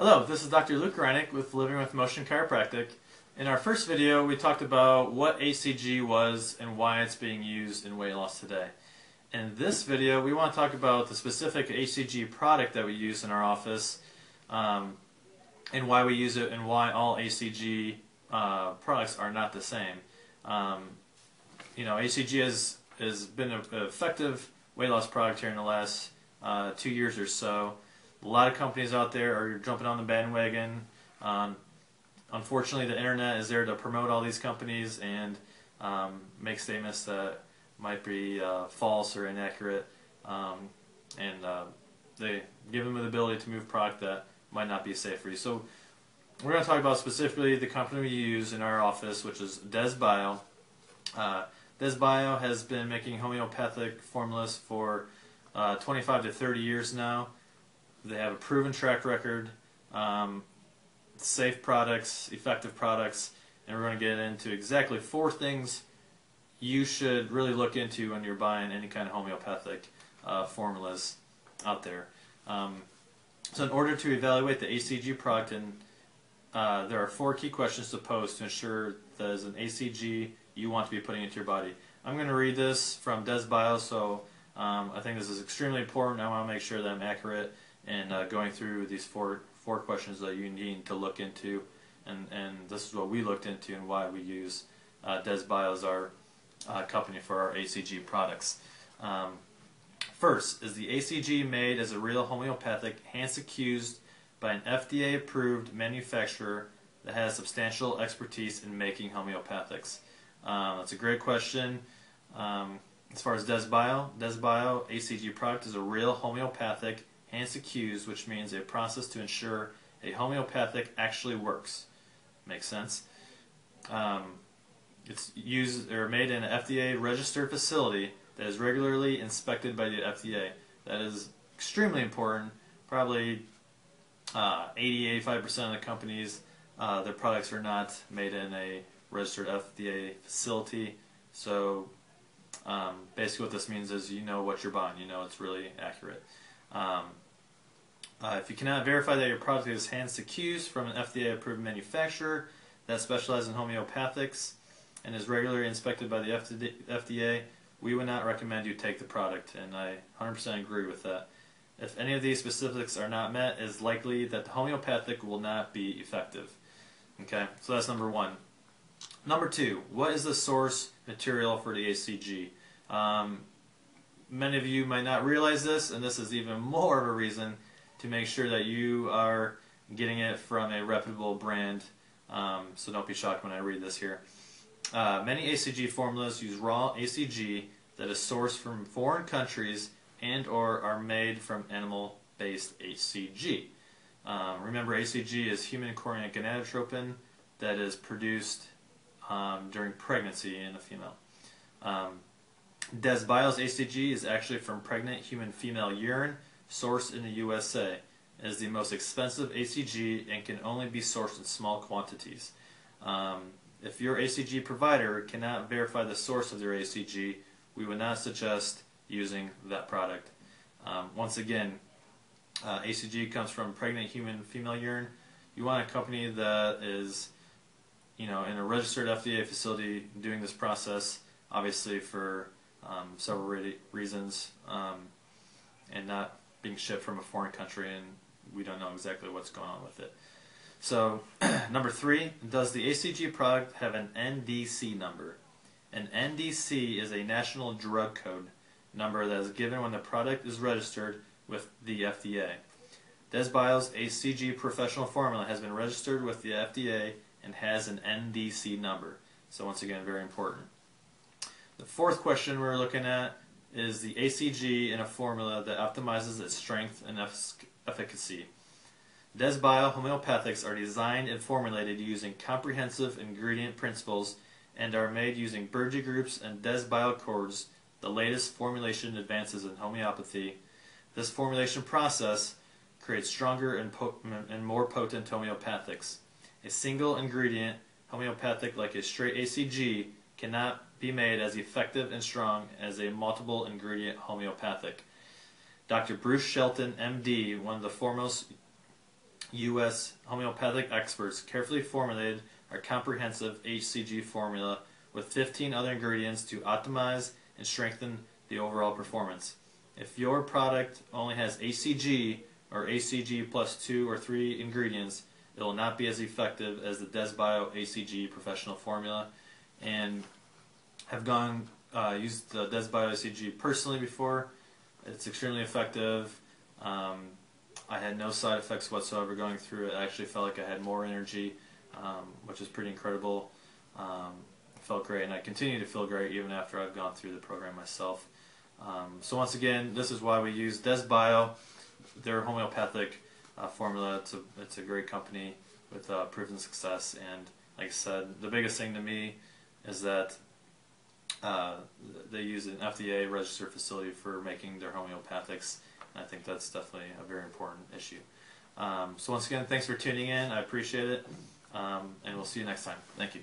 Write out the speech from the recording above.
Hello, this is Dr. Reineck with Living with Motion Chiropractic. In our first video, we talked about what HCG was and why it's being used in weight loss today. In this video, we want to talk about the specific HCG product that we use in our office, and why we use it, and why all HCG products are not the same. HCG has been an effective weight loss product here in the last 2 years or so. A lot of companies out there are jumping on the bandwagon. Unfortunately, the internet is there to promote all these companies and make statements that might be false or inaccurate, and they give them the ability to move product that might not be safe for you. So we're going to talk about specifically the company we use in our office, which is DesBio. DesBio has been making homeopathic formulas for 25 to 30 years now. They have a proven track record, safe products, effective products, and we're going to get into exactly 4 things you should really look into when you're buying any kind of homeopathic formulas out there. So in order to evaluate the HCG product, there are 4 key questions to pose to ensure that is an HCG you want to be putting into your body. I'm going to read this from DesBio, so I think this is extremely important. I want to make sure that I'm accurate and going through these four questions that you need to look into, and this is what we looked into and why we use DesBio as our company for our HCG products. First, is the HCG made as a real homeopathic, hence accused by an FDA approved manufacturer that has substantial expertise in making homeopathics? That's a great question. As far as DesBio HCG product is a real homeopathic, hence accused, which means a process to ensure a homeopathic actually works. Makes sense. It's used or made in an FDA registered facility that is regularly inspected by the FDA. That is extremely important. Probably 80-85% of the companies, their products are not made in a registered FDA facility. So basically what this means is you know what you're buying. You know it's really accurate. If you cannot verify that your product is hence accused from an FDA-approved manufacturer that specializes in homeopathics and is regularly inspected by the FDA, we would not recommend you take the product, and I 100% agree with that. If any of these specifics are not met, it is likely that the homeopathic will not be effective. Okay, so that's number 1. Number 2, what is the source material for the HCG? Many of you might not realize this, and this is even more of a reason to make sure that you are getting it from a reputable brand, so don't be shocked when I read this here. Many HCG formulas use raw HCG that is sourced from foreign countries and or are made from animal-based HCG. Remember, HCG is human chorionic gonadotropin that is produced during pregnancy in a female. DesBio's HCG is actually from pregnant human female urine sourced in the USA. It is the most expensive HCG and can only be sourced in small quantities. If your HCG provider cannot verify the source of their HCG, we would not suggest using that product. Once again, HCG comes from pregnant human female urine. You want a company that is, in a registered FDA facility doing this process, obviously for several reasons, and not being shipped from a foreign country and we don't know exactly what's going on with it. So, number 3, does the HCG product have an NDC number? An NDC is a National Drug Code number that is given when the product is registered with the FDA. DesBio's HCG professional formula has been registered with the FDA and has an NDC number. So once again, very important. The 4th question we're looking at is the HCG in a formula that optimizes its strength and efficacy. DesBio homeopathics are designed and formulated using comprehensive ingredient principles and are made using Burgee groups and DesBio cords, the latest formulation advances in homeopathy. This formulation process creates stronger and more potent homeopathics. A single ingredient homeopathic like a straight HCG cannot be made as effective and strong as a multiple ingredient homeopathic. Dr. Bruce Shelton, MD, one of the foremost U.S. homeopathic experts carefully formulated our comprehensive HCG formula with 15 other ingredients to optimize and strengthen the overall performance. If your product only has HCG or HCG plus 2 or 3 ingredients, it will not be as effective as the DesBio HCG professional formula. And have used the DesBio HCG personally before. It's extremely effective. I had no side effects whatsoever going through it. I actually felt like I had more energy, which is pretty incredible. I felt great, and I continue to feel great even after I've gone through the program myself. So once again, this is why we use DesBio, their homeopathic formula. It's a great company with proven success, and like I said, the biggest thing to me is that they use an FDA registered facility for making their homeopathics. I think that's definitely a very important issue. So once again, thanks for tuning in. I appreciate it, and we'll see you next time. Thank you.